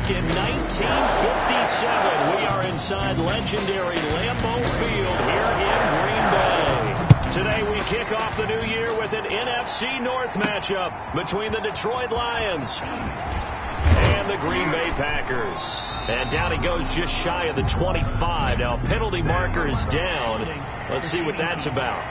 back in 1957. We are inside legendary Lambeau Field here in Green Bay. Today we kick off the new year with an NFC North matchup between the Detroit Lions and the Green Bay Packers. And down he goes just shy of the 25. Now penalty marker is down. Let's see what that's about.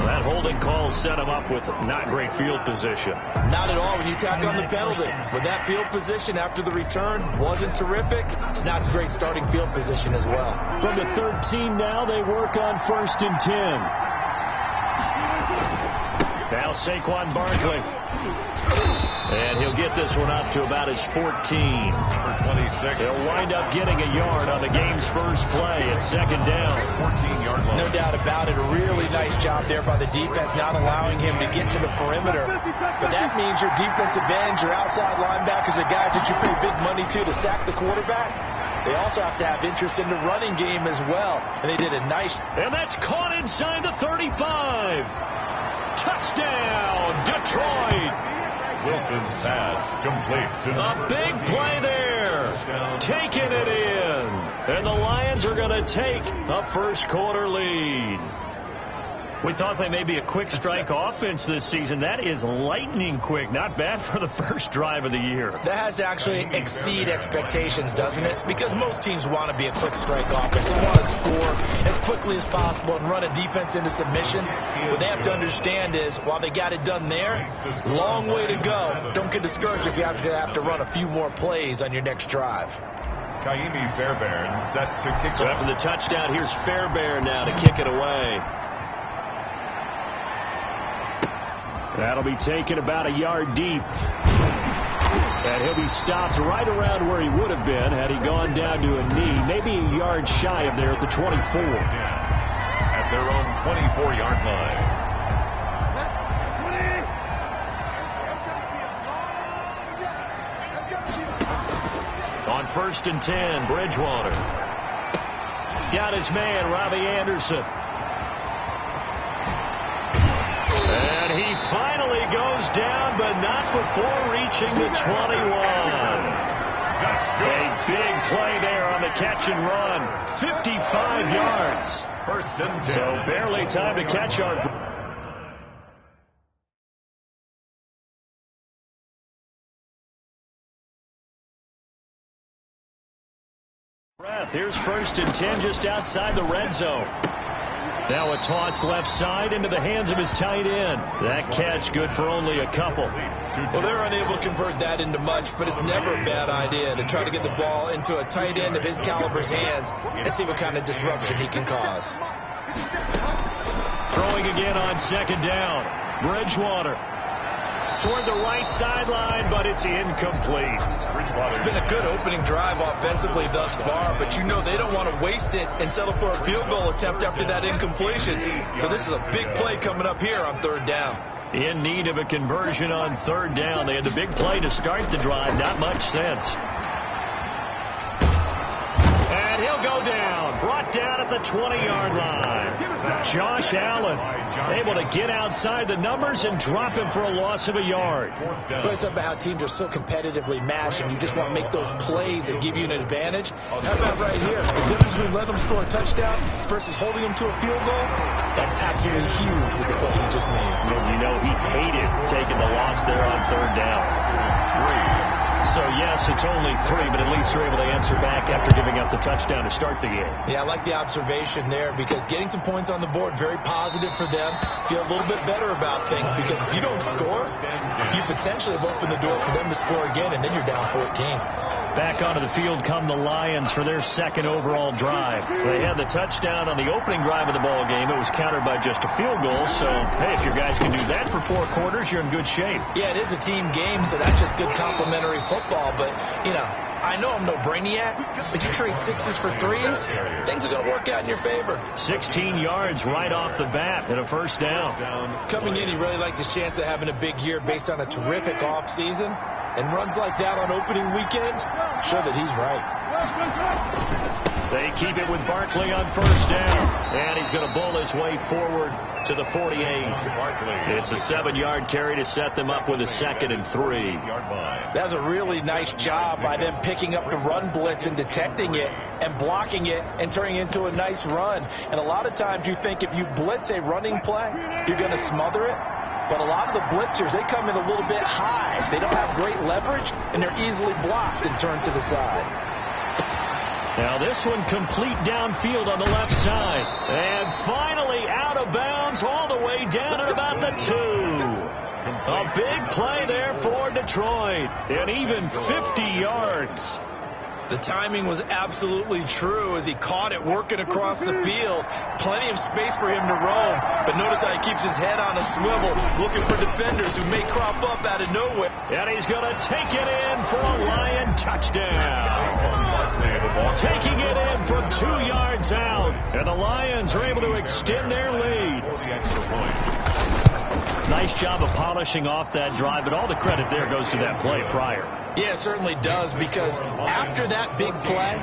That holding call set him up with not great field position. Not at all when you tack on the penalty. But that field position after the return wasn't terrific. It's not a great starting field position as well. From the 13 now, they work on 1st and 10. Now Saquon Barkley. And he'll get this one up to about his 14. He'll wind up getting a yard on the game's first play at 2nd down. 14-yard line. No doubt about it. A really nice job there by the defense, not allowing him to get to the perimeter. But that means your defensive ends, your outside linebackers, the guys that you pay big money to sack the quarterback, they also have to have interest in the running game as well. And they did a nice... And that's caught inside the 35. Touchdown, Detroit. Wilson's pass complete. A big play there. Taking it in. And the Lions are going to take a first quarter lead. We thought they may be a quick strike offense this season. That is lightning quick. Not bad for the first drive of the year. That has to actually exceed expectations, doesn't it? Because most teams want to be a quick strike offense. They want to score as quickly as possible and run a defense into submission. What they have to understand is, while they got it done there, long way to go. Don't get discouraged if you have to run a few more plays on your next drive. Kaimi Fairbairn set to kick. So after the touchdown, here's Fairbairn now to kick it away. That'll be taken about a yard deep. And he'll be stopped right around where he would have been had he gone down to a knee. Maybe a yard shy of there at the 24. At their own 24-yard line. On 1st and 10, Bridgewater. Got his man, Robbie Anderson. And he finally goes down, but not before reaching the 21. A big play there on the catch and run. 55 yards. 1st and 10. So barely time to catch our breath. Here's 1st and 10 just outside the red zone. Now a toss left side into the hands of his tight end. That catch good for only a couple. Well, they're unable to convert that into much, but it's never a bad idea to try to get the ball into a tight end of his caliber's hands and see what kind of disruption he can cause. Throwing again on 2nd down. Bridgewater toward the right sideline, but it's incomplete. It's been a good opening drive offensively thus far, but you know they don't want to waste it and settle for a field goal attempt after that incompletion. So this is a big play coming up here on 3rd down. In need of a conversion on 3rd down. They had the big play to start the drive. Not much sense. And he'll go down. Brought down at the 20-yard line. Josh Allen able to get outside the numbers and drop him for a loss of a yard. Well, it's about how teams are so competitively matched, and you just want to make those plays that give you an advantage. How about right here? The difference between letting them score a touchdown versus holding them to a field goal, that's absolutely huge with the play he just made. You know, he hated taking the loss there on 3rd down. So, yes, it's only 3, but at least they're able to answer back after giving up the touchdown to start the game. Yeah, I like the observation there because getting some points on the board, very positive for them. Feel a little bit better about things because if you don't score, you potentially have opened the door for them to score again, and then you're down 14. Back onto the field come the Lions for their 2nd overall drive. They had the touchdown on the opening drive of the ball game. It was countered by just a field goal. So, hey, if your guys can do that for 4 quarters, you're in good shape. Yeah, it is a team game, so that's just good complementary football. But, you know, I know I'm no brainiac, but you trade 6s for 3s, things are going to work out in your favor. 16 yards right off the bat and a 1st down. Coming in, he really likes his chance of having a big year based on a terrific offseason. And runs like that on opening weekend show that he's right. They keep it with Barkley on first down. And he's going to bull his way forward to the 48. It's a 7-yard carry to set them up with a 2nd and 3. That's a really nice job by them picking up the run blitz and detecting it and blocking it and turning it into a nice run. And a lot of times you think if you blitz a running play, you're going to smother it. But a lot of the blitzers, they come in a little bit high. They don't have great leverage, and they're easily blocked and turned to the side. Now this one complete downfield on the left side. And finally out of bounds all the way down at about the 2. A big play there for Detroit. And even 50 yards. The timing was absolutely true as he caught it working across the field. Plenty of space for him to roam. But notice how he keeps his head on a swivel, looking for defenders who may crop up out of nowhere. And he's going to take it in for a Lion touchdown. Taking it in from 2 yards out. And the Lions are able to extend their lead. Nice job of polishing off that drive, but all the credit there goes to that play prior. Yeah, it certainly does, because after that big play,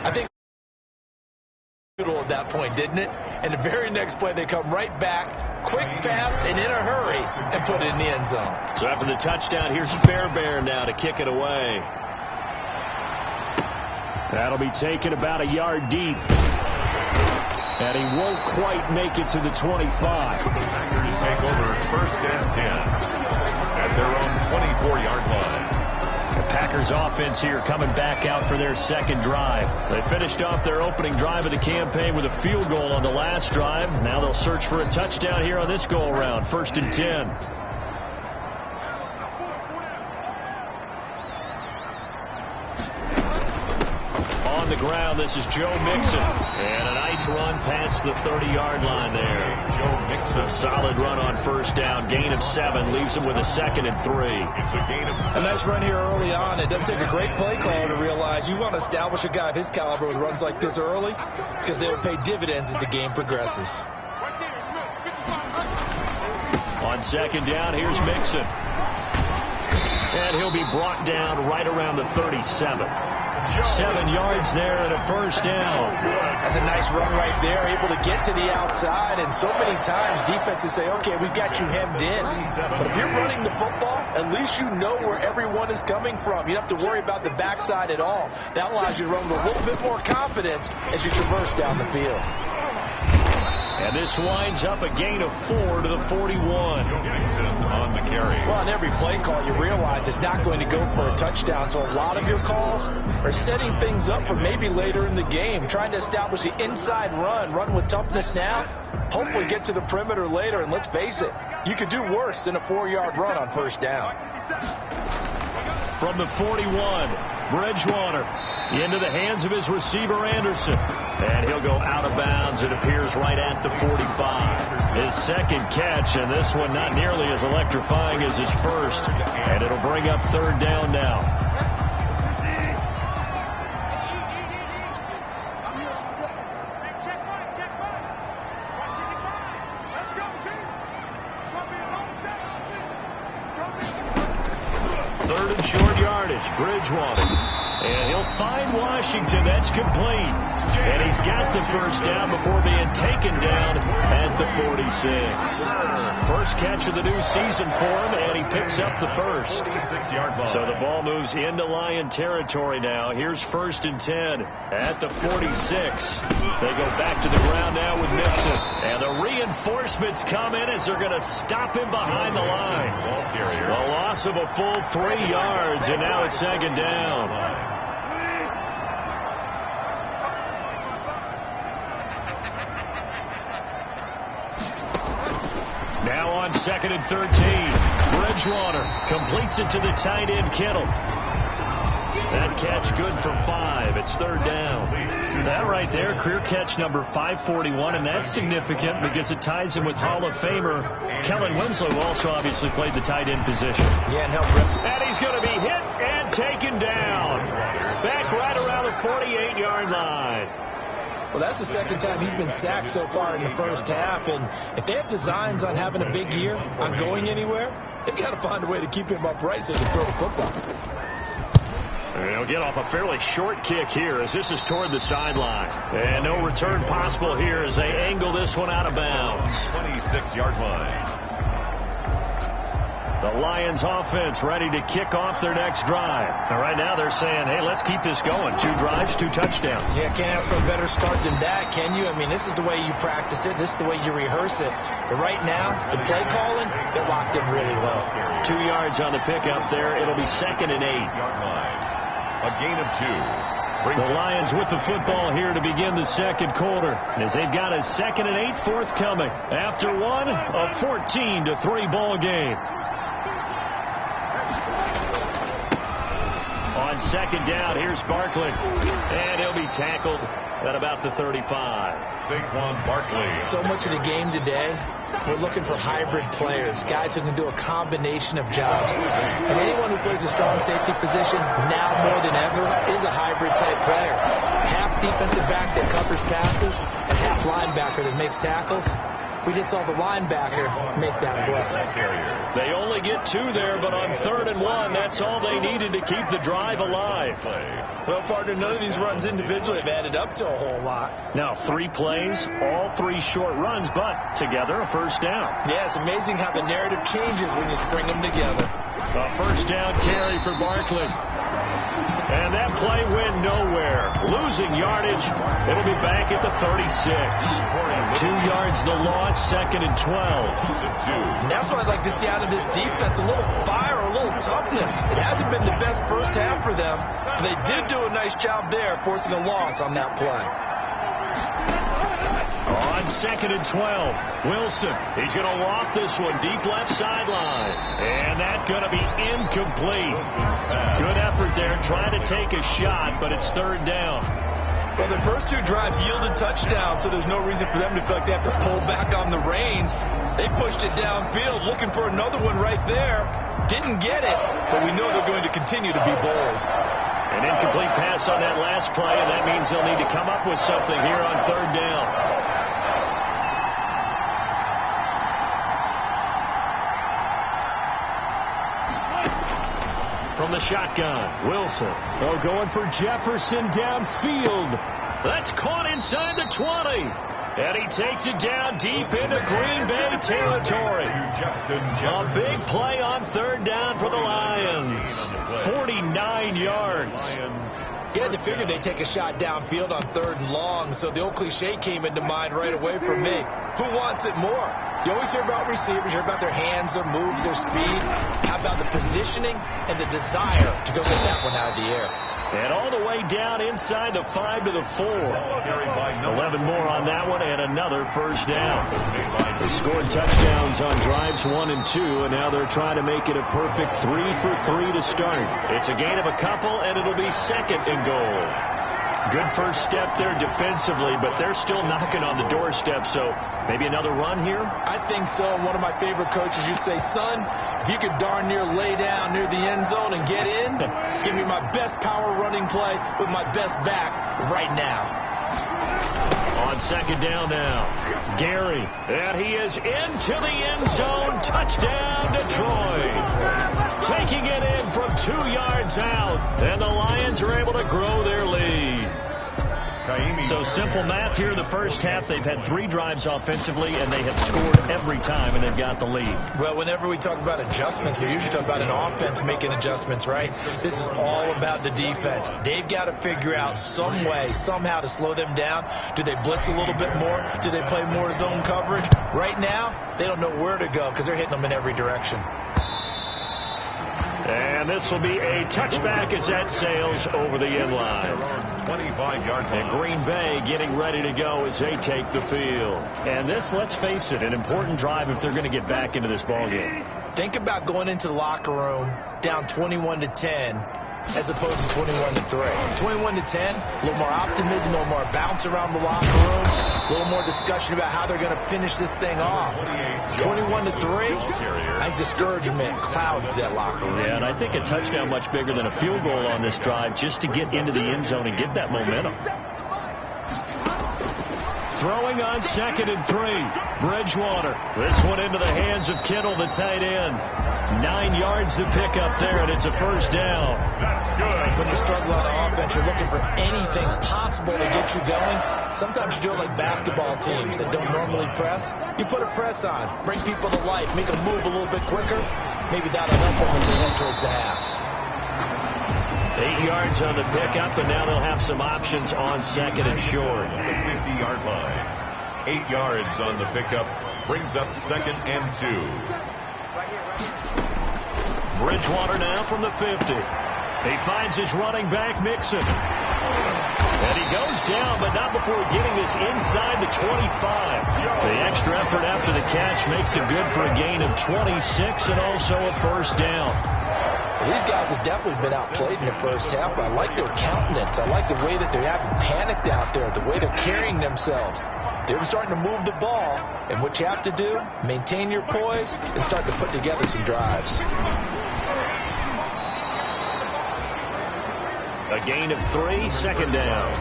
I think at that point, didn't it? And the very next play, they come right back, quick, fast, and in a hurry, and put it in the end zone. So after the touchdown, here's Fairbairn now to kick it away. That'll be taken about a yard deep. And he won't quite make it to the 25. The Packers take over 1st and 10 at their own 24-yard line. The Packers offense here coming back out for their 2nd drive. They finished off their opening drive of the campaign with a field goal on the last drive. Now they'll search for a touchdown here on this go-around. 1st and 10. On the ground, this is Joe Mixon. And a nice run past the 30-yard line there. Joe Mixon. Solid run on 1st down. Gain of 7. Leaves him with a 2nd and 3. It's a gain of 7. A nice run here early on. It doesn't take a great play caller to realize you want to establish a guy of his caliber with runs like this early, because they'll pay dividends as the game progresses. On 2nd down, here's Mixon. And he'll be brought down right around the 37. 7 yards there and a 1st down. That's a nice run right there, able to get to the outside. And so many times defenses say, okay, we've got you hemmed in. But if you're running the football, at least you know where everyone is coming from. You don't have to worry about the backside at all. That allows you to run with a little bit more confidence as you traverse down the field. And this winds up a gain of 4 to the 41. Joe Mixon on the carry. Well, on every play call, you realize it's not going to go for a touchdown. So a lot of your calls are setting things up for maybe later in the game, trying to establish the inside run with toughness now, hopefully get to the perimeter later. And let's face it, you could do worse than a 4-yard run on 1st down. From the 41, Bridgewater into the hands of his receiver, Anderson. And he'll go out of bounds. It appears right at the 45. His 2nd catch, and this one not nearly as electrifying as his first. And it'll bring up 3rd down now. Third and short yardage, Bridgewater. And he'll find Washington. That's complete. And he's got the 1st down before being taken down at the 46. First catch of the new season for him, and he picks up the 1st. So the ball moves into Lion territory now. Here's 1st and 10 at the 46. They go back to the ground now with Mixon. And the reinforcements come in as they're going to stop him behind the line. A loss of a full 3 yards, and now it's 2nd down. Now on 2nd and 13. Bridgewater completes it to the tight end, Kittle. That catch good for 5. It's 3rd down. That right there, career catch number 541, and that's significant because it ties him with Hall of Famer Kellen Winslow, who also obviously played the tight end position. Yeah, and helped rip. And he's going to be hit and taken down. Back right around the 48-yard line. Well, that's the 2nd time he's been sacked so far in the 1st half. And if they have designs on having a big year, on going anywhere, they've got to find a way to keep him upright so he can throw the football. And he'll get off a fairly short kick here as this is toward the sideline. And no return possible here as they angle this one out of bounds. 26-yard line. The Lions offense ready to kick off their next drive. And right now they're saying, hey, let's keep this going. 2 drives, 2 touchdowns. Yeah, can't ask for a better start than that, can you? I mean, this is the way you practice it. This is the way you rehearse it. But right now, the play calling, they're locked in really well. 2 yards on the pickup there. It'll be 2nd and 8. Yard line. A gain of 2. The Lions with the football here to begin the second quarter as they've got a 2nd and 8 forthcoming after one, a 14-3 ball game. On 2nd down, here's Barkley, and he'll be tackled at about the 35. Saquon Barkley. So much of the game today, we're looking for hybrid players, guys who can do a combination of jobs. And anyone who plays a strong safety position now more than ever is a hybrid type player. Half defensive back that covers passes and half linebacker that makes tackles. We just saw the linebacker make that play. They only get 2 there, but on 3rd and 1, that's all they needed to keep the drive alive. Well, partner, none of these runs individually have added up to a whole lot. Now, 3 plays, all 3 short runs, but together a first down. Yeah, it's amazing how the narrative changes when you string them together. A first down carry for Barkley. And that play went nowhere. Losing yardage. It'll be back at the 36. 2 yards the loss, 2nd and 12. And that's what I'd like to see out of this defense. A little fire, a little toughness. It hasn't been the best first half for them. They did do a nice job there, forcing a loss on that play. On 2nd and 12, Wilson, he's going to loft this one deep left sideline. And that's going to be incomplete. Good effort there, trying to take a shot, but it's 3rd down. Well, their first 2 drives yielded touchdowns, so there's no reason for them to feel like they have to pull back on the reins. They pushed it downfield, looking for another one right there. Didn't get it, but we know they're going to continue to be bold. An incomplete pass on that last play, and that means they'll need to come up with something here on 3rd down. From the shotgun, Wilson. Oh, going for Jefferson downfield. That's caught inside the 20. And he takes it down deep into Green Bay territory. A big play on 3rd down for the Lions. 49 yards. You had to figure they'd take a shot downfield on 3rd and long, so the old cliche came into mind right away for me. Who wants it more? You always hear about receivers, hear about their hands, their moves, their speed. How about the positioning and the desire to go get that one out of the air? And all the way down inside the 5 to the 4. 11 more on that one and another first down. They scored touchdowns on drives 1 and 2, and now they're trying to make it a perfect 3 for 3 to start. It's a gain of a couple, and it'll be 2nd and goal. Good first step there defensively, but they're still knocking on the doorstep, so maybe another run here? I think so. One of my favorite coaches used to say, son, if you could darn near lay down near the end zone and get in, give me my best power running play with my best back right now. On 2nd down now, Gary, and he is into the end zone. Touchdown, Detroit. Taking it in from 2 yards out, and the Lions are able to grow their lead. So simple math here in the first half. They've had 3 drives offensively, and they have scored every time, and they've got the lead. Well, whenever we talk about adjustments, we usually talk about an offense making adjustments, right? This is all about the defense. They've got to figure out some way, somehow to slow them down. Do they blitz a little bit more? Do they play more zone coverage? Right now, they don't know where to go because they're hitting them in every direction. And this will be a touchback as that sails over the end line. 25-yard line. And Green Bay getting ready to go as they take the field. And this, let's face it, an important drive if they're going to get back into this ballgame. Think about going into the locker room down 21-10 as opposed to 21-3. 21-10, a little more optimism, a little more bounce around the locker room, a little more discussion about how they're going to finish this thing off. 21-3, I think discouragement clouds that locker room. Yeah, and I think a touchdown much bigger than a field goal on this drive just to get into the end zone and get that momentum. Throwing on 2nd and 3, Bridgewater. This one into the hands of Kittle, the tight end. 9 yards to pick up there, and it's a first down. That's good. When you struggle on offense, you're looking for anything possible to get you going. Sometimes you do it like basketball teams that don't normally press. You put a press on, bring people to life, make them move a little bit quicker. Maybe that'll help them as they head towards the half. 8 yards on the pickup, and now they'll have some options on second and short. At the 50-yard line. 8 yards on the pickup. Brings up second and 2. Bridgewater now from the 50. He finds his running back, Mixon. And he goes down, but not before getting this inside the 25. The extra effort after the catch makes it good for a gain of 26 and also a first down. These guys have definitely been outplayed in the first half. I like their countenance. I like the way that they haven't panicked out there, the way they're carrying themselves. They're starting to move the ball, and what you have to do, maintain your poise and start to put together some drives. A gain of 3, second down.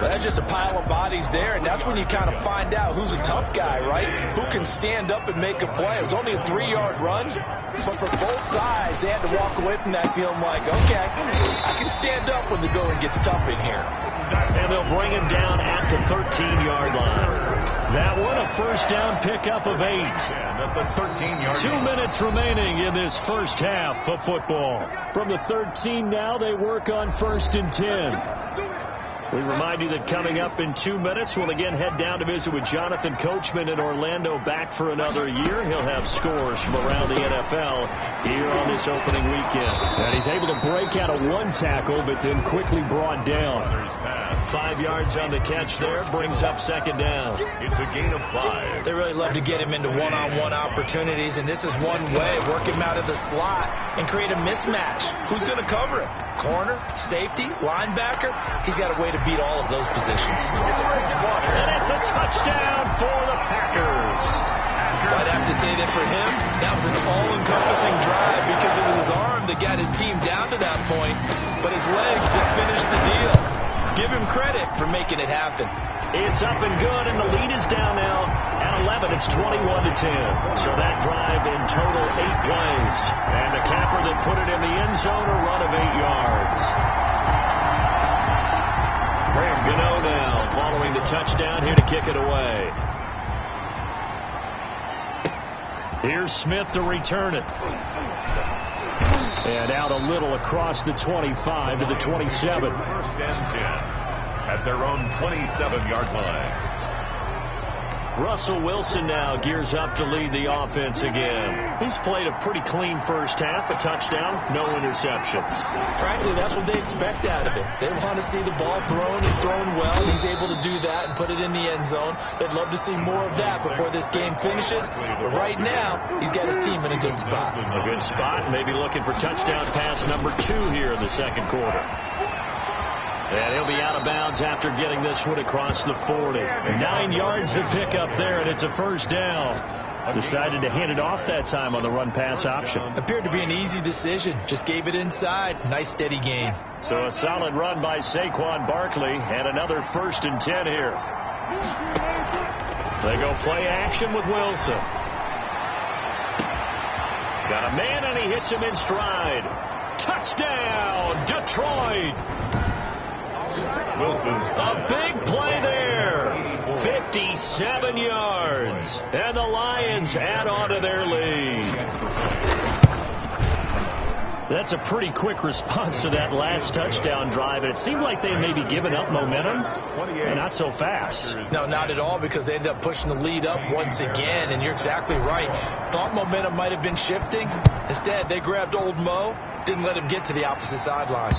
That's just a pile of bodies there, and that's when you kind of find out who's a tough guy, right? Who can stand up and make a play. It was only a 3-yard run, but for both sides, they had to walk away from that feeling like, okay, I can stand up when the going gets tough in here. And they'll bring him down at the 13-yard line. That one, a first down pickup of 8. At the 13-yard 2 minutes remaining in this first half of football. From the 13 now, they work on first and 10. We remind you that coming up in 2 minutes, we'll again head down to visit with Jonathan Coachman in Orlando, back for another year. He'll have scores from around the NFL here on this opening weekend. And he's able to break out of 1 tackle, but then quickly brought down. 5 yards on the catch there, brings up second down. It's a gain of 5. They really love to get him into one-on-one opportunities, and this is one way. Work him out of the slot and create a mismatch. Who's going to cover him? Corner, safety, linebacker? He's got a way to beat all of those positions. And it's a touchdown for the Packers. I'd have to say that for him, that was an all-encompassing drive because it was his arm that got his team down to that point, but his legs that finished the deal. Give him credit for making it happen. It's up and good, and the lead is down now at 11. It's 21-10. So that drive in total 8 plays. And the capper that put it in the end zone, a run of 8 yards. Gano now following the touchdown here to kick it away. Here's Smith to return it. And out a little across the 25 to the 27. First and 10 at their own 27-yard line. Russell Wilson now gears up to lead the offense again. He's played a pretty clean first half, a touchdown, no interceptions. Frankly, that's what they expect out of him. They want to see the ball thrown and thrown well. He's able to do that and put it in the end zone. They'd love to see more of that before this game finishes. But right now, he's got his team in a good spot. A good spot, maybe looking for touchdown pass number 2 here in the second quarter. And he'll be out of bounds after getting this one across the 40. 9 yards to pick up there, and it's a first down. Decided to hand it off that time on the run-pass option. Appeared to be an easy decision. Just gave it inside. Nice, steady game. So a solid run by Saquon Barkley, and another first and 10 here. They go play action with Wilson. Got a man, and he hits him in stride. Touchdown, Detroit! Wilson's a big play there. 57 yards. And the Lions add on to their lead. That's a pretty quick response to that last touchdown drive. And it seemed like they may be giving up momentum. And not so fast. No, not at all, because they ended up pushing the lead up once again. And you're exactly right. Thought momentum might have been shifting. Instead, they grabbed old Mo. Didn't let him get to the opposite sideline.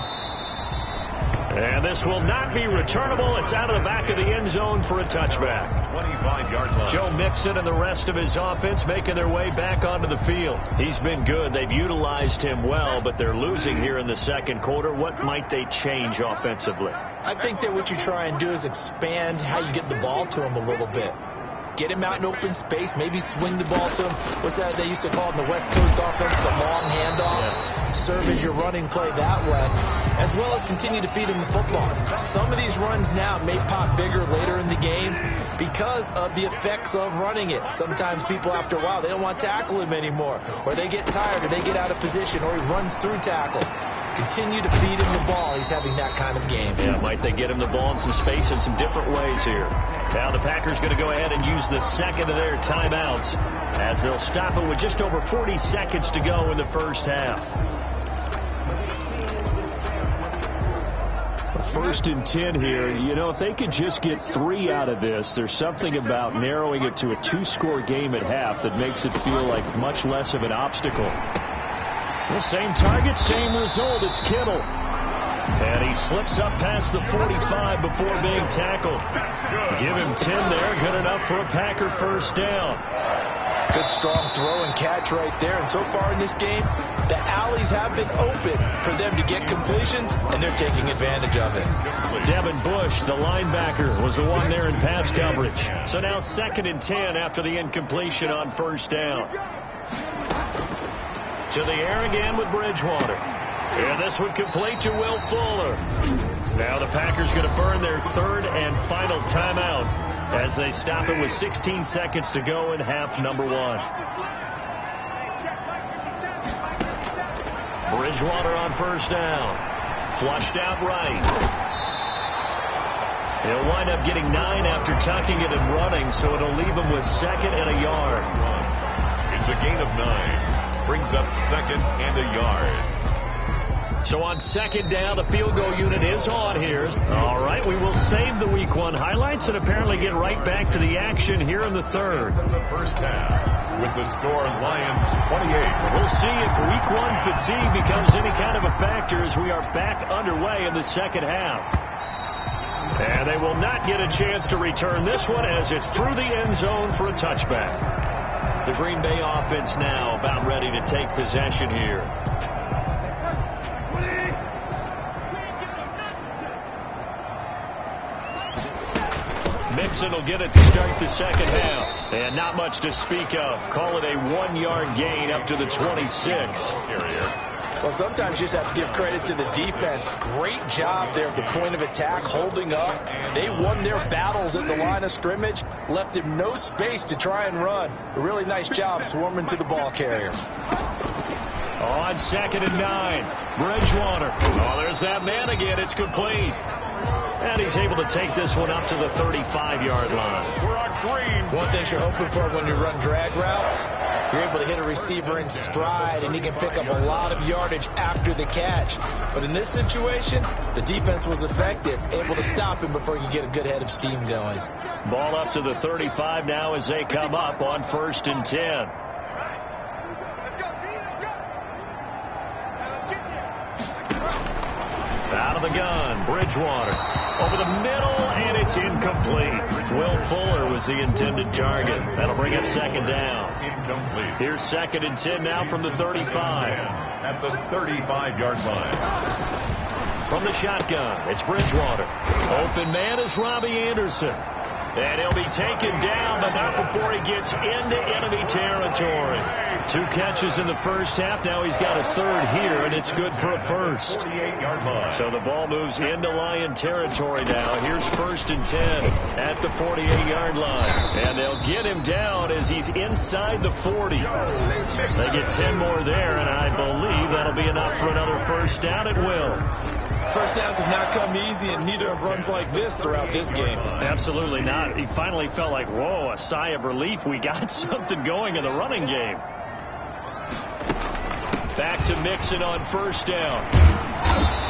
And this will not be returnable. It's out of the back of the end zone for a touchback. 25-yard line. Joe Mixon and the rest of his offense making their way back onto the field. He's been good. They've utilized him well, but they're losing here in the second quarter. What might they change offensively? I think that what you try and do is expand how you get the ball to him a little bit. Get him out in open space, maybe swing the ball to him. What's that they used to call it in the West Coast offense, the long handoff? Yeah. serve as your running play that way, as well as continue to feed him the football. Some of these runs now may pop bigger later in the game because of the effects of running it. Sometimes people, after a while, they don't want to tackle him anymore, or they get tired, or they get out of position, or he runs through tackles. Continue to feed him the ball. He's having that kind of game. Yeah, might they get him the ball in some space in some different ways here. Now the Packers going to go ahead and use the second of their timeouts as they'll stop it with just over 40 seconds to go in the first half. First and 10 here. You know, if they could just get 3 out of this, there's something about narrowing it to a 2-score game at half that makes it feel like much less of an obstacle. Well, same target, same result. It's Kittle. And he slips up past the 45 before being tackled. Give him 10 there. Good enough for a Packer first down. Good strong throw and catch right there. And so far in this game, the alleys have been open for them to get completions, and they're taking advantage of it. Devin Bush, the linebacker, was the one there in pass coverage. So now 2nd and 10 after the incompletion on first down. To the air again with Bridgewater. And this one complete to Will Fuller. Now the Packers going to burn their 3rd and final timeout as they stop it with 16 seconds to go in half number 1. Bridgewater on first down. Flushed out right. He'll wind up getting 9 after tucking it and running, so it'll leave him with 2nd and a yard. It's a gain of 9. Brings up 2nd and a yard. So on 2nd down, the field goal unit is on here. All right, we will save the Week 1 highlights and apparently get right back to the action here in the 3rd. The first half with the score Lions 28. We'll see if Week 1 fatigue becomes any kind of a factor as we are back underway in the second half. And they will not get a chance to return this one as it's through the end zone for a touchback. The Green Bay offense now about ready to take possession here. Mixon will get it to start the second half. And not much to speak of. Call it a 1-yard gain up to the 26. Well, sometimes you just have to give credit to the defense. Great job there at the point of attack, holding up. They won their battles at the line of scrimmage, left him no space to try and run. A really nice job swarming to the ball carrier. On 2nd and 9, Bridgewater. Oh, there's that man again. It's complete. And he's able to take this one up to the 35-yard line. We're on green. One thing you're hoping for when you run drag routes, you're able to hit a receiver in stride, and he can pick up a lot of yardage after the catch. But in this situation, the defense was effective, able to stop him before you get a good head of steam going. Ball up to the 35 now as they come up on 1st and 10. Out of the gun, Bridgewater. Over the middle, and it's incomplete. Will Fuller was the intended target. That'll bring up 2nd down. Incomplete. Here's 2nd and 10 now from the 35. At the 35-yard line. From the shotgun, it's Bridgewater. Open man is Robbie Anderson. And he'll be taken down, but not before he gets into enemy territory. 2 catches in the first half. Now he's got a 3rd here, and it's good for a first. 48-yard line. So the ball moves into Lion territory now. Here's 1st and 10 at the 48-yard line. And they'll get him down as he's inside the 40. They get 10 more there, and I believe that'll be enough for another first down. It will. First downs have not come easy, and neither have runs like this throughout this game. Absolutely not. He finally felt like, whoa, a sigh of relief. We got something going in the running game. Back to Mixon on first down.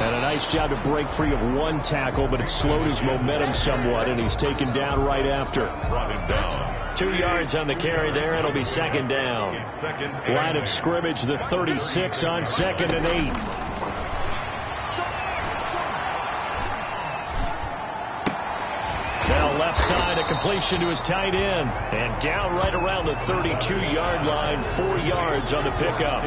And a nice job to break free of 1 tackle, but it slowed his momentum somewhat, and he's taken down right after. Brought him down. 2 yards on the carry there. It'll be 2nd down. Line of scrimmage, the 36 on 2nd and 8. Now left side, a completion to his tight end. And down right around the 32-yard line, 4 yards on the pickup.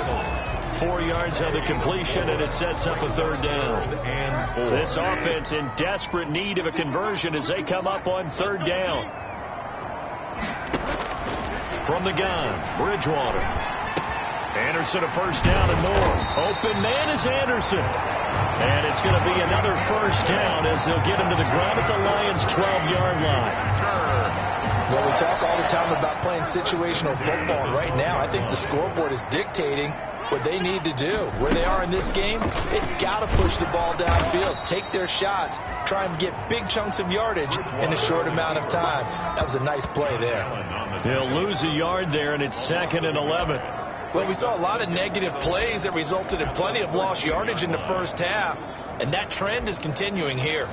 4 yards on the completion, and it sets up a 3rd down. This offense in desperate need of a conversion as they come up on 3rd down. From the gun, Bridgewater. Anderson a first down and more. Open man is Anderson. And it's going to be another first down as they'll get him to the ground at the Lions' 12-yard line. Well, we talk all the time about playing situational football. And right now, I think the scoreboard is dictating what they need to do. Where they are in this game, they've got to push the ball downfield, take their shots, try and get big chunks of yardage in a short amount of time. That was a nice play there. They'll lose a yard there, and it's 2nd and 11. Well, we saw a lot of negative plays that resulted in plenty of lost yardage in the first half, and that trend is continuing here.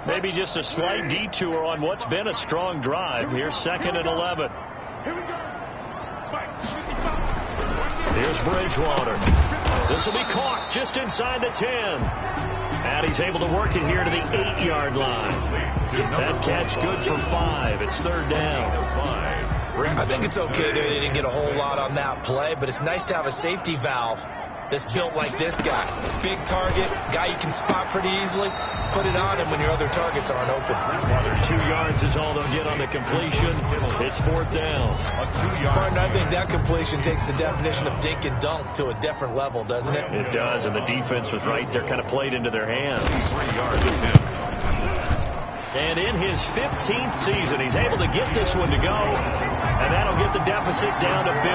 Maybe just a slight detour on what's been a strong drive. Here's 2nd and 11. Here's Bridgewater. This will be caught just inside the 10. And he's able to work it here to the 8-yard line. That catch good for 5. It's 3rd down. I think it's okay there. They didn't get a whole lot on that play, but it's nice to have a safety valve that's built like this guy. Big target, guy you can spot pretty easily. Put it on him when your other targets aren't open. 2 yards is all they'll get on the completion. It's 4th down. Partner, I think that completion takes the definition of dink and dunk to a different level, doesn't it? It does, and the defense was right there, kind of played into their hands. 3 yards attempt. And in his 15th season, he's able to get this one to go, and that'll get the deficit down to 15.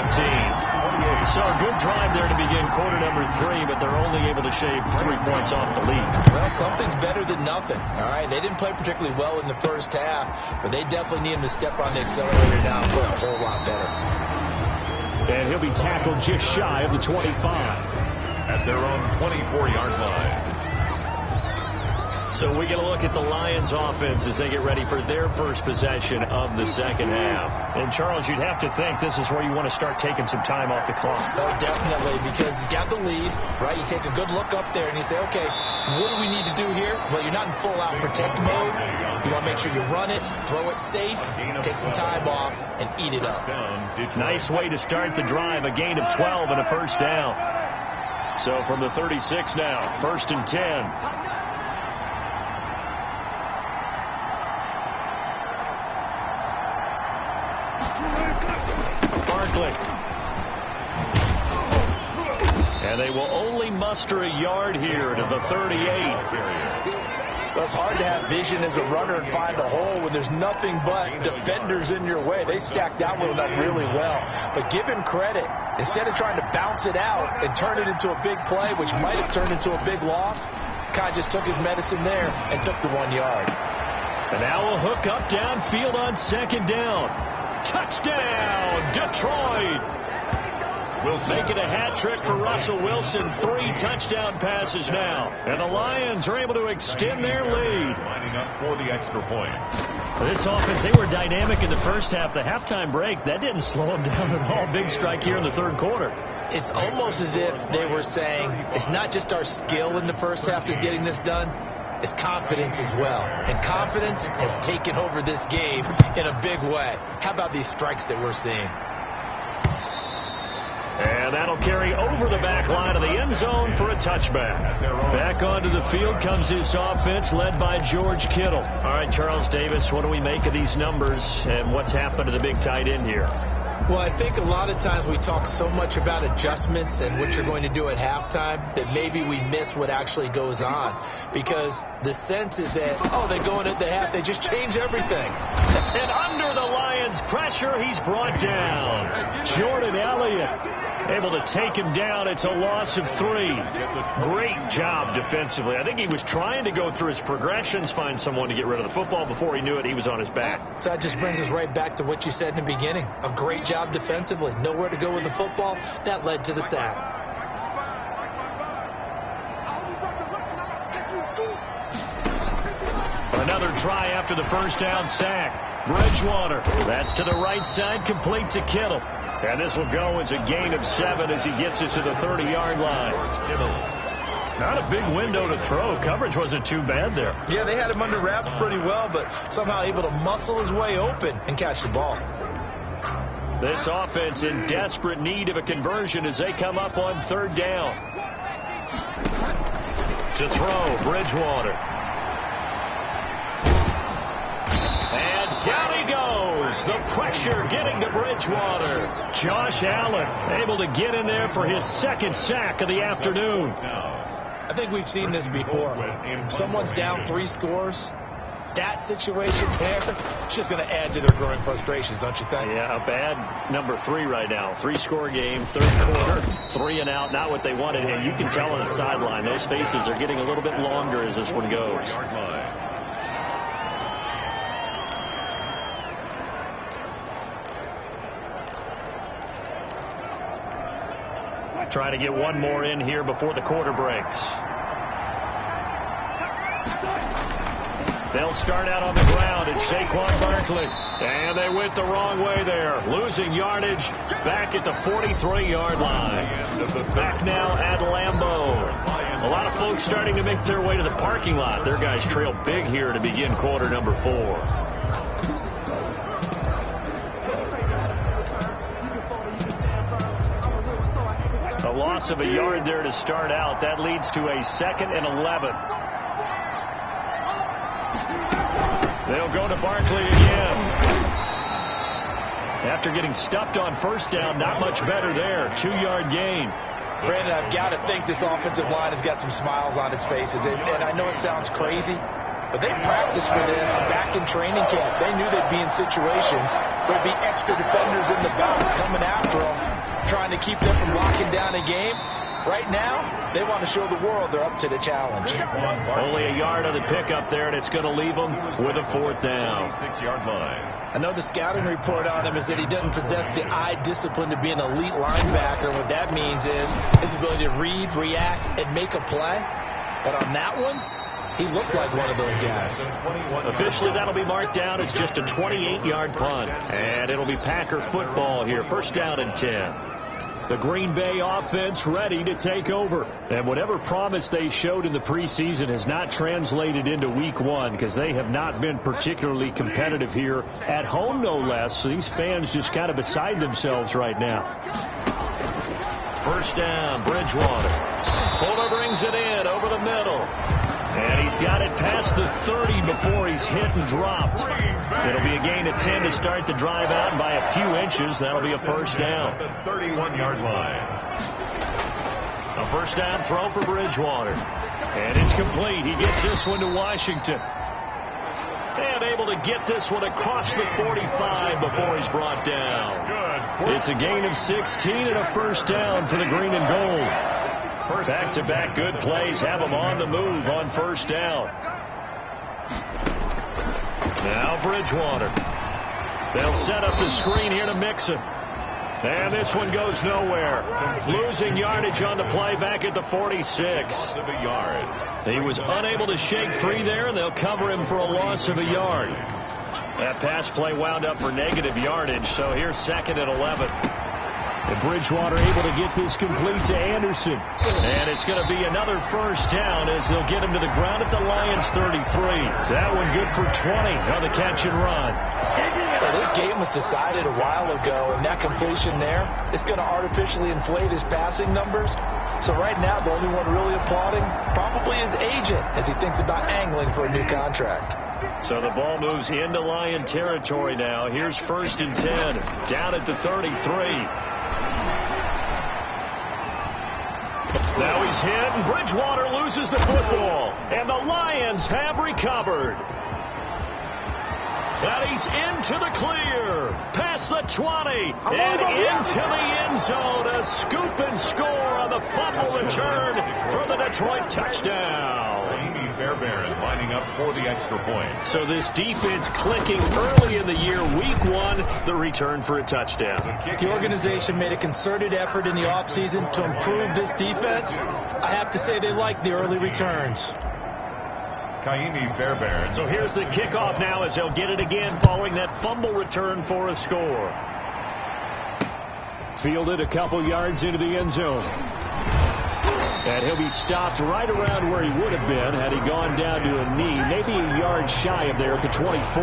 So a good drive there to begin quarter number 3, but they're only able to shave 3 points off the lead. Well, something's better than nothing, all right? They didn't play particularly well in the first half, but they definitely need him to step on the accelerator now and play a whole lot better. And he'll be tackled just shy of the 25. At their own 24-yard line. So we get a look at the Lions offense as they get ready for their first possession of the second half. And Charles, you'd have to think this is where you want to start taking some time off the clock. Oh, definitely, because you got the lead, right? You take a good look up there and you say, okay, what do we need to do here? Well, you're not in full-out protect mode. You want to make sure you run it, throw it safe, take some time off, and eat it up. Nice way to start the drive, a gain of 12 and a first down. So from the 36 now, 1st and 10. And they will only muster a yard here to the 38. Well, it's hard to have vision as a runner and find a hole when there's nothing but defenders in your way. They stacked that one up really well. But give him credit. Instead of trying to bounce it out and turn it into a big play, which might have turned into a big loss, kind of just took his medicine there and took the 1 yard. And now a hook up downfield on 2nd down. Touchdown, Detroit. We'll make it a hat trick for Russell Wilson. 3 touchdown passes now. And the Lions are able to extend their lead. Lining up for the extra point. This offense, they were dynamic in the first half. The halftime break, that didn't slow them down at all. Big strike here in the 3rd quarter. It's almost as if they were saying, it's not just our skill in the first half that's getting this done. It's confidence as well. And confidence has taken over this game in a big way. How about these strikes that we're seeing? And that'll carry over the back line of the end zone for a touchback. Back onto the field comes this offense led by George Kittle. All right, Charles Davis, what do we make of these numbers and what's happened to the big tight end here? Well, I think a lot of times we talk so much about adjustments and what you're going to do at halftime that maybe we miss what actually goes on. Because the sense is that, oh, they go in at the half, they just change everything. And under the Lions' pressure, he's brought down. Jordan Elliott able to take him down. It's a loss of 3. Great job defensively. I think he was trying to go through his progressions, find someone to get rid of the football. Before he knew it, he was on his back. So that just brings us right back to what you said in the beginning. A great job defensively. Nowhere to go with the football. That led to the sack. Another try after the first down sack. Bridgewater. That's to the right side, complete to Kittle. And this will go as a gain of 7 as he gets it to the 30-yard line. Not a big window to throw. Coverage wasn't too bad there. Yeah, they had him under wraps pretty well, but somehow able to muscle his way open and catch the ball. This offense in desperate need of a conversion as they come up on 3rd down. To throw, Bridgewater. And down he goes. moves. The pressure getting to Bridgewater. Josh Allen able to get in there for his second sack of the afternoon. I think we've seen this before. Someone's down 3 scores. That situation there, it's just going to add to their growing frustrations, don't you think? Yeah, a bad number 3 right now. 3-score game, third quarter, 3 and out, not what they wanted. And you can tell on the sideline, those faces are getting a little bit longer as this one goes. Trying to get one more in here before the quarter breaks. They'll start out on the ground. It's Saquon Barkley. And they went the wrong way there. Losing yardage back at the 43-yard line. Back now at Lambeau. A lot of folks starting to make their way to the parking lot. Their guys trail big here to begin quarter number 4. A loss of a yard there to start out. That leads to a 2nd and 11. They'll go to Barkley again. After getting stuffed on first down, not much better there. 2-yard gain. Brandon, I've got to think this offensive line has got some smiles on its faces. And I know it sounds crazy, but they practiced for this back in training camp. They knew they'd be in situations where there'd be extra defenders in the box coming after them, trying to keep them from locking down a game. Right now, they want to show the world they're up to the challenge. Only a yard of the pickup there, and it's going to leave them with a 4th down. 6-yard line. I know the scouting report on him is that he doesn't possess the eye discipline to be an elite linebacker. What that means is his ability to read, react, and make a play. But on that one, he looked like one of those guys. Officially, that'll be marked down as just a 28-yard punt. And it'll be Packer football here. First down and 10. The Green Bay offense ready to take over. And whatever promise they showed in the preseason has not translated into week 1 because they have not been particularly competitive here at home, no less. So these fans just kind of beside themselves right now. First down, Bridgewater. Fuller brings it in over the middle. And he's got it past the 30 before he's hit and dropped. It'll be a gain of 10 to start the drive out, and by a few inches, that'll be a first down. The 31-yard line. A first down throw for Bridgewater. And it's complete. He gets this one to Washington. And able to get this one across the 45 before he's brought down. It's a gain of 16 and a first down for the green and gold. Back-to-back good plays have them on the move on first down. Now Bridgewater. They'll set up the screen here to Mixon. And this one goes nowhere. Losing yardage on the play back at the 46. He was unable to shake free there, and they'll cover him for a loss of a yard. That pass play wound up for negative yardage, so here's 2nd and 11. And Bridgewater able to get this complete to Anderson. And it's going to be another first down as they'll get him to the ground at the Lions 33. That one good for 20 on the catch and run. Well, this game was decided a while ago, and that completion there is going to artificially inflate his passing numbers. So right now, the only one really applauding probably his agent as he thinks about angling for a new contract. So the ball moves into Lion territory now. Here's 1st and 10 down at the 33. Now he's hit, and Bridgewater loses the football. And the Lions have recovered. And he's into the clear, past the 20, and into the end zone. A scoop and score on the fumble return for the Detroit touchdown. Fairbairn lining up for the extra point. So this defense clicking early in the year, week 1, the return for a touchdown. The organization made a concerted effort in the offseason to improve this defense. I have to say they like the early returns. Fairbairn. So here's the kickoff now as they'll get it again following that fumble return for a score. Fielded a couple yards into the end zone. And he'll be stopped right around where he would have been had he gone down to a knee, maybe a yard shy of there at the 24.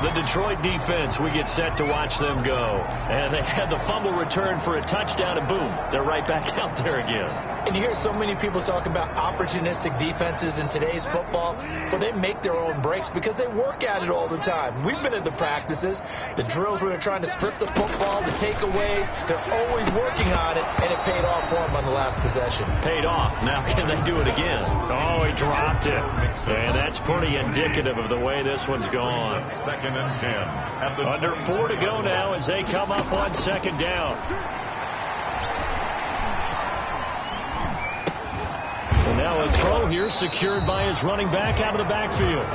The Detroit defense, we get set to watch them go. And they had the fumble return for a touchdown, and boom, they're right back out there again. And you hear so many people talk about opportunistic defenses in today's football. Well, they make their own breaks because they work at it all the time. We've been at the practices, the drills where they're trying to strip the football, the takeaways. They're always working on it, and it paid off for them on the last possession. Paid off. Now can they do it again? Oh, he dropped it. And that's pretty indicative of the way this one's gone. 2nd and 10. Under 4 to go now as they come up on 2nd down. And now a throw here secured by his running back out of the backfield.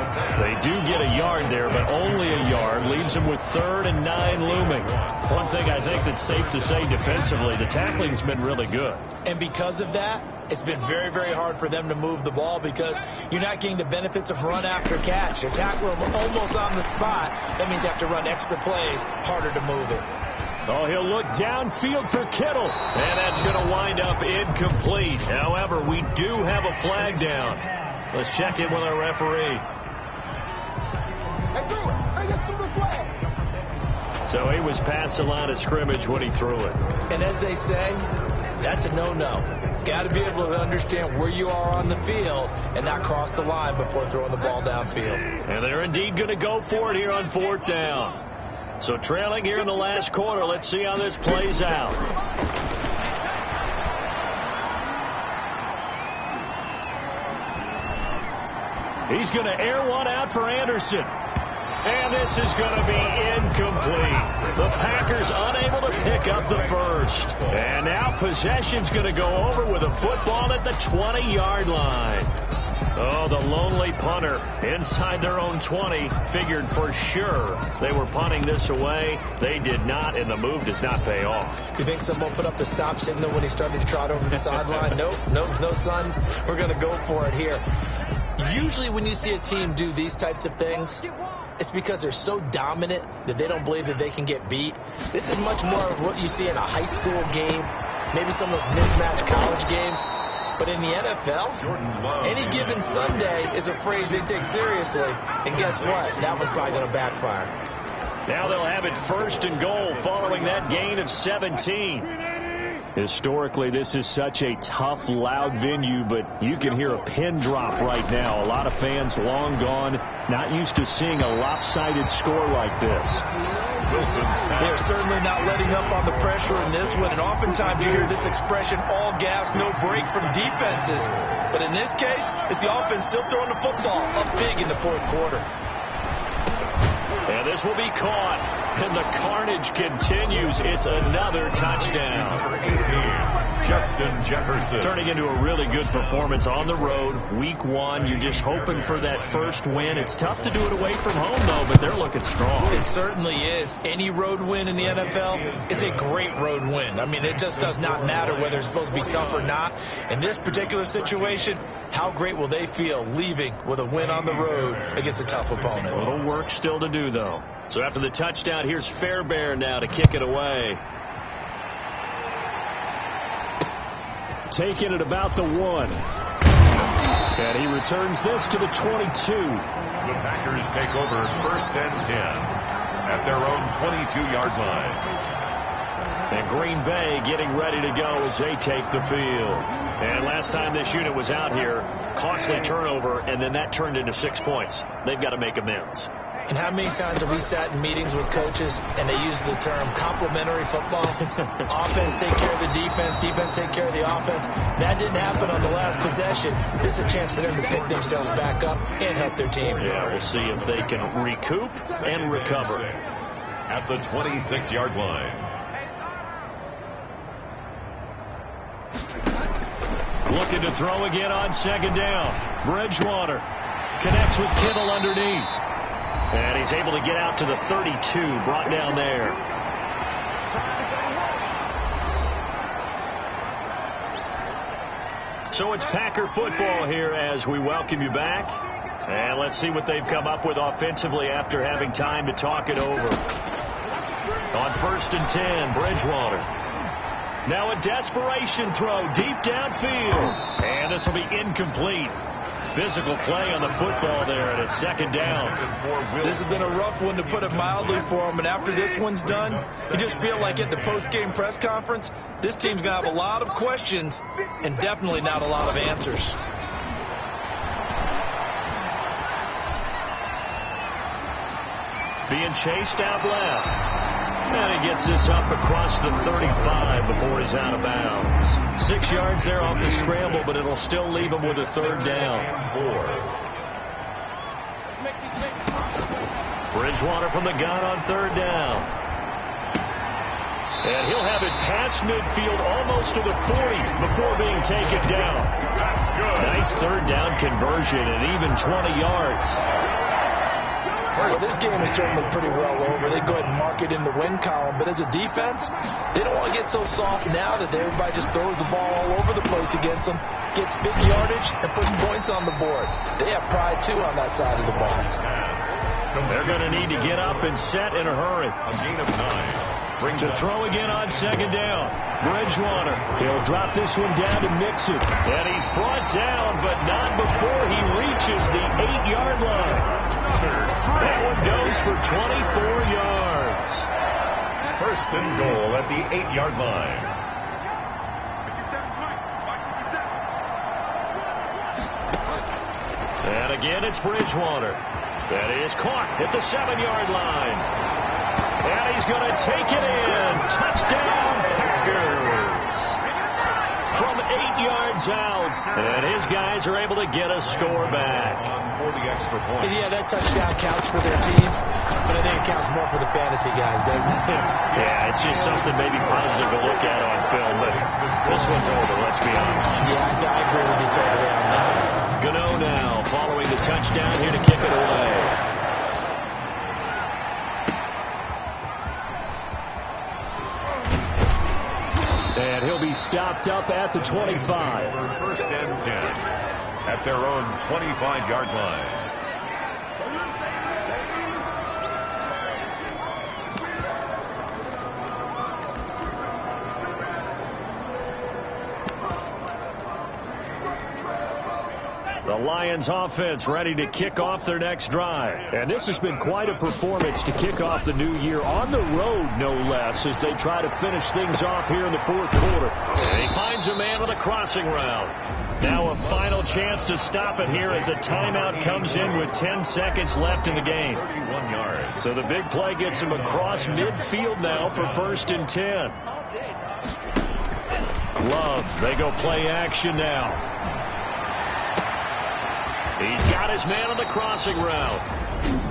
They do get a yard there, but only a yard. Leaves him with 3rd and 9 looming. One thing I think that's safe to say defensively, the tackling's been really good. And because of that, it's been very, very hard for them to move the ball because you're not getting the benefits of run after catch. You're tackling them almost on the spot. That means you have to run extra plays, harder to move it. Oh, he'll look downfield for Kittle. And that's going to wind up incomplete. However, we do have a flag down. Let's check in with our referee. So he was past the line of scrimmage when he threw it. And as they say, that's a no-no. Got to be able to understand where you are on the field and not cross the line before throwing the ball downfield. And they're indeed going to go for it here on 4th down. So trailing here in the last quarter. Let's see how this plays out. He's going to air one out for Anderson. And this is going to be incomplete. The Packers unable to pick up the first. And now possession's going to go over with a football at the 20-yard line. Oh, the lonely punter inside their own 20 figured for sure they were punting this away. They did not, and the move does not pay off. You think someone put up the stop signal when he started to trot over the sideline? Nope, no, son. We're going to go for it here. Usually when you see a team do these types of things, it's because they're so dominant that they don't believe that they can get beat. This is much more of what you see in a high school game, maybe some of those mismatched college games. But in the NFL, any given Sunday is a phrase they take seriously. And guess what? That was probably going to backfire. Now they'll have it 1st and goal following that gain of 17. Historically, this is such a tough, loud venue, but you can hear a pin drop right now. A lot of fans long gone, not used to seeing a lopsided score like this. They're certainly not letting up on the pressure in this one, and oftentimes you hear this expression, all gas, no break from defenses. But in this case, it's the offense still throwing the football up big in the 4th quarter. And this will be caught, and the carnage continues. It's another touchdown. Justin Jefferson. Turning into a really good performance on the road. Week 1, you're just hoping for that first win. It's tough to do it away from home, though, but they're looking strong. It certainly is. Any road win in the NFL is a great road win. I mean, it just does not matter whether it's supposed to be tough or not. In this particular situation, how great will they feel leaving with a win on the road against a tough opponent? A little work still to do, though. So after the touchdown, here's Fairbairn now to kick it away. Taking it about the 1. And he returns this to the 22. The Packers take over 1st and 10 at their own 22-yard line. And Green Bay getting ready to go as they take the field. And last time this unit was out here, costly turnover, and then that turned into 6 points. They've got to make amends. And how many times have we sat in meetings with coaches and they use the term complementary football? Offense take care of the defense, defense take care of the offense. That didn't happen on the last possession. This is a chance for them to pick themselves back up and help their team. Yeah, we'll see if they can recoup and recover. At the 26-yard line. Looking to throw again on 2nd down. Bridgewater connects with Kittle underneath. And he's able to get out to the 32, brought down there. So it's Packer football here as we welcome you back. And let's see what they've come up with offensively after having time to talk it over. On 1st and 10, Bridgewater. Now a desperation throw deep downfield. And this will be incomplete. physical play on the football there, and it's second down. This has been a rough one, to put it mildly, for him. And after this one's done, you just feel like at the post-game press conference, this team's going to have a lot of questions and definitely not a lot of answers. Being chased out left. And he gets this up across the 35 before he's out of bounds. 6 yards there off the scramble, but it'll still leave him with a third down. Bridgewater from the gun on third down. And he'll have it past midfield almost to the 40 before being taken down. Nice third down conversion and even 20 yards. Well, this game is certainly pretty well over. They go ahead and mark it in the win column. But as a defense, they don't want to get so soft now that everybody just throws the ball all over the place against them, gets big yardage, and puts points on the board. They have pride, too, on that side of the ball. They're going to need to get up and set in a hurry. A gain of 9. To throw again on second down. Bridgewater. He'll drop this one down to Mixon. And he's brought down, but not before he reaches the 8-yard line. That one goes for 24 yards. First and goal at the 8-yard line. And again, it's Bridgewater. That is caught at the 7-yard line. And he's going to take it in. Touchdown, Packers. From 8 yards out. And his guys are able to get a score back. For the extra point. And yeah, that touchdown counts for their team, but I think it counts more for the fantasy guys, doesn't it? Yeah, it's just something maybe positive to look at on film, but this one's over, let's be honest. Yeah, I agree with you totally on that. Gano now following the touchdown here to kick it away. And he'll be stopped up at the 25. First and 10. At their own 25-yard line. The Lions offense ready to kick off their next drive. And this has been quite a performance to kick off the new year on the road, no less, as they try to finish things off here in the fourth quarter. And he finds a man on the crossing route. Now a final chance to stop it here as a timeout comes in with 10 seconds left in the game. 31 yards. So the big play gets him across midfield now for first and 10. Love, they go play action now. He's got his man on the crossing route.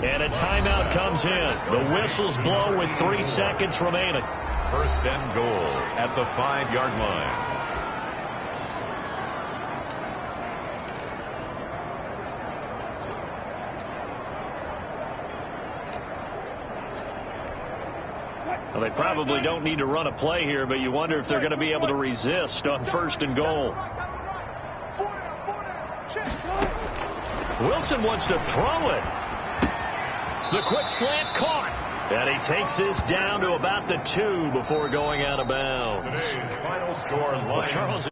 And a timeout comes in. The whistles blow with 3 seconds remaining. First and goal at the 5-yard line. Well, they probably don't need to run a play here, but you wonder if they're going to be able to resist on first and goal. Wilson wants to throw it. The quick slant caught. And he takes this down to about the 2 before going out of bounds. Today's final score, Well, Charles,